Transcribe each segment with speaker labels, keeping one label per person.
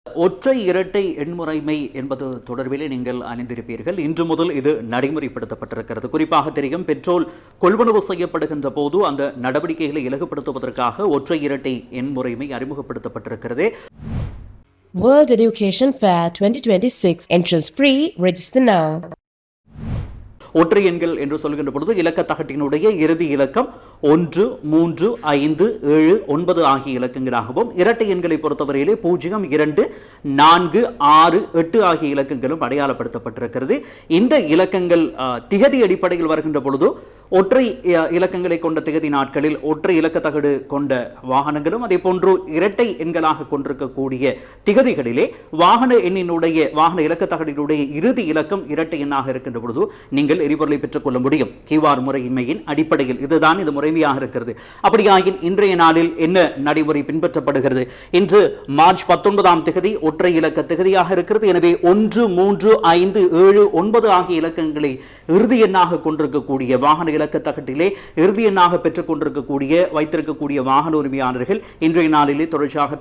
Speaker 1: ஒற்றை இரட்டை எண்முறைமை என்பது தொடர்பிலே நீங்கள் அறிந்திருப்பீர்கள். இன்று முதல் இது நடைமுறைப்படுத்தப்பட்டிருக்கிறது. குறிப்பாக தெரியும், பெட்ரோல் கொள்வனவு செய்யப்படுகின்ற போது அந்த நடவடிக்கைகளை இலகுப்படுத்துவதற்காக ஒற்றை இரட்டை எண்முறைமை அறிமுகப்படுத்தப்பட்டிருக்கிறது.
Speaker 2: World Education Fair 2026 entrance free. Register now.
Speaker 1: ஒற்றை எண்கள் என்று சொல்கின்ற பொழுது இலக்க தகட்டினுடைய இறுதி இலக்கம் 1, 3, 5, 7, 9 ஆகிய இலக்கங்களாகவும், இரட்டை எண்களை பொறுத்தவரையிலே 0, 2, 4, 6, 8 ஆகிய இலக்கங்களும் அடையாளப்படுத்தப்பட்டிருக்கிறது. இந்த இலக்கங்கள் திகதி அடிப்படையில் வருகின்ற பொழுது ஒற்றை இலக்கங்களை கொண்ட திகதி நாட்களில் ஒற்றை இலக்க தகடு கொண்ட வாகனங்களும், அதே போன்று இரட்டை எண்களாக கொண்டிருக்கக்கூடிய திகதிகளிலே வாகன இலக்க தகடினுடைய இறுதி இலக்கம் இரட்டை எண்ணாக இருக்கின்ற பொழுது நீங்கள் எரிபொருளை பெற்றுக் கொள்ள முடியும். QR முறைமையின் அடிப்படையில் இதுதான் இது முறைமையாக இருக்கிறது. அப்படியாயின் இன்றைய நாளில் என்ன நடைமுறை பின்பற்றப்படுகிறது? இன்று மார்ச் 19ஆம் திகதி ஒற்றை இலக்க திகதியாக இருக்கிறது. எனவே 1, 3, 5, 7, 9 ஆகிய இலக்கங்களை இறுதி எண்ணாக கொண்டிருக்கக்கூடிய வாகன இலக்க தகட்டிலே இறுதி எண்ணாக பெற்றுக் கொண்டிருக்கக்கூடிய வைத்திருக்கக்கூடிய வாகன உரிமையாளர்கள் இன்றைய நாளிலே தொடர்ச்சியாக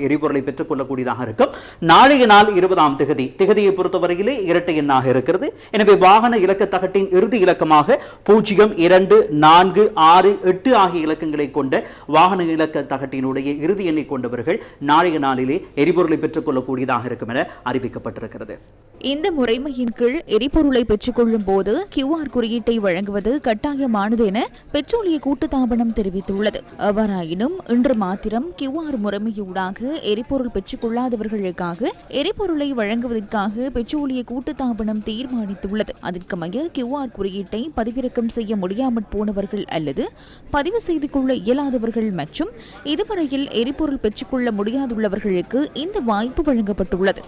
Speaker 1: எரிபொருளை பெற்றுக் கொள்ளக்கூடியதாக இருக்கும். நாளைய நாள் 20ஆம் திகதியை பொறுத்தவரையிலே இரட்டை எண்ணாக இருக்கிறது. எனவே வாகன இலக்க தகட்டின் இறுதி இலக்கமாக 0, 2, 4, 6, 8 ஆகிய இலக்கங்களை கொண்ட வாகன இலக்க தகட்டினுடைய இறுதி எண்ணை கொண்டவர்கள் நாளைய நாளிலே எரிபொருளை பெற்றுக் கொள்ளக்கூடியதாக இருக்கும் என அறிவிக்கப்பட்டிருக்கிறது.
Speaker 3: இந்த முறைமையின் கீழ் எரிபொருளை பெற்றுக் கொள்ளும் போது QR குறியீட்டை வழங்குவது கட்டாயமானது என பெட்ரோலிய கூட்டுத்தாபனம் தெரிவித்துள்ளது. எவ்வாறாயினும் இன்று மாத்திரம் QR முறைமையூடாக எரிபொருள் பெற்றுக் கொள்ளாதவர்களுக்காக எரிபொருளை வழங்குவதற்காக பெட்ரோலிய கூட்டுத்தாபனம் தீர்மானித்துள்ளது. அதற்கமைய QR குறியீட்டை பதிவிறக்கம் செய்ய முடியாமற் போனவர்கள் அல்லது பதிவு செய்து கொள்ள இயலாதவர்கள் மற்றும் இதுவரையில் எரிபொருள் பெற்றுக்கொள்ள முடியாதுள்ளவர்களுக்கு இந்த வாய்ப்பு வழங்கப்பட்டுள்ளது.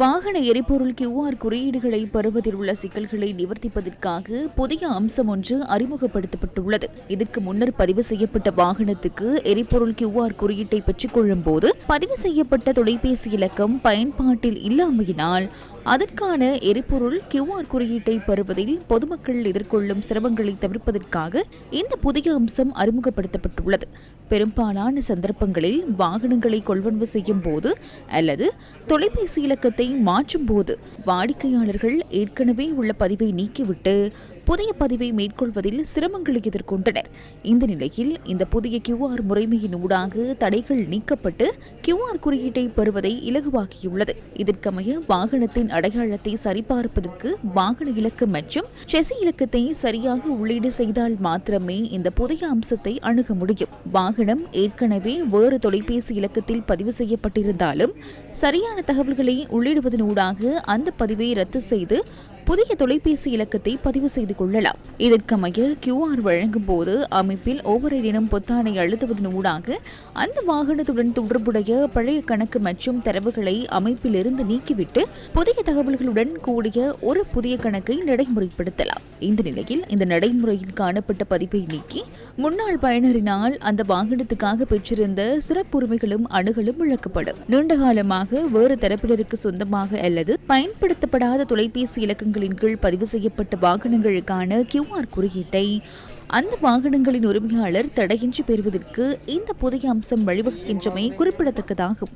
Speaker 3: வாகன எரிபொருள் QR குறியீடுகளை பெறுவதில் உள்ள சிக்கல்களை நிவர்த்திப்பதற்காக புதிய அம்சம் ஒன்று அறிமுகப்படுத்தப்பட்டுள்ளது. இதற்கு முன்னர் பதிவு செய்யப்பட்ட வாகனத்துக்கு எரிபொருள் QR குறியீட்டை பெற்றுக்கொள்ளும் போது பதிவு செய்யப்பட்ட தொலைபேசி இலக்கம் பயன்பாட்டில் இல்லாமையினால் அதற்கான எரிபொருள் QR குறியீட்டை பெறுவதில் பொதுமக்கள் எதிர்கொள்ளும் சிரமங்களை தவிர்ப்பதற்காக இந்த புதிய அம்சம் அறிமுகப்படுத்தப்பட்டுள்ளது. பெரும்பாலான சந்தர்ப்பங்களில் வாகனங்களை கொள்வனவு செய்யும் போது அல்லது தொலைபேசி இலக்கத்தை மாற்றும் போது வாடிக்கையாளர்கள் ஏற்கனவே உள்ள பதிவை நீக்கிவிட்டு புதிய பதிவை மேற்கொள்வதில் சிரமங்களை எதிர்கொண்டனர். இந்த நிலையில் இந்த புதிய QR முறைமையின் ஊடாக தடைகள் நீக்கப்பட்டு QR குறியீட்டை பெறுவதை இலகுவாக்கியுள்ளது. இதற்கமைய வாகனத்தின் அடையாளத்தை சரிபார்ப்பதற்கு வாகன இலக்கம் மற்றும் செசி இலக்கத்தை சரியாக உள்ளீடு செய்தால் மாத்திரமே இந்த புதிய அம்சத்தை அணுக முடியும். வாகனம் ஏற்கனவே வேறு தொலைபேசி இலக்கத்தில் பதிவு செய்யப்பட்டிருந்தாலும் சரியான தகவல்களை உள்ளிடுவதனூடாக அந்த பதிவை ரத்து செய்து புதிய தொலைபேசி இலக்கத்தை பதிவு செய்து கொள்ளலாம். இதற்கமைய QR வழங்கும் போது அமைப்பில் ஒவ்வொரு தினம் பொத்தானை அழுத்துவதன் ஊடாக அந்த வாகனத்துடன் தொடர்புடைய பழைய கணக்கு மற்றும் தரவுகளை அமைப்பில் இருந்து நீக்கிவிட்டு புதிய தகவல்களுடன் கூடிய ஒரு புதிய கணக்கை நடைமுறைப்படுத்தலாம். இந்த நிலையில் இந்த நடைமுறையில் காணப்பட்ட பதிவை நீக்கி முன்னாள் பயனரினால் அந்த வாகனத்துக்காக பெற்றிருந்த சிறப்புரிமைகளும் அணுகலும் இழக்கப்படும். நீண்டகாலமாக வேறு தரப்பினருக்கு சொந்தமாக அல்லது பயன்படுத்தப்படாத தொலைபேசி இலக்கங்கள் கீழ் பதிவு செய்யப்பட்ட வாகனங்களுக்கான QR குறியீட்டை அந்த வாகனங்களின் உரிமையாளர் தடையின்றி பெறுவதற்கு இந்த புதிய அம்சம் வழிவகுக்கின்றமை குறிப்பிடத்தக்கதாகும்.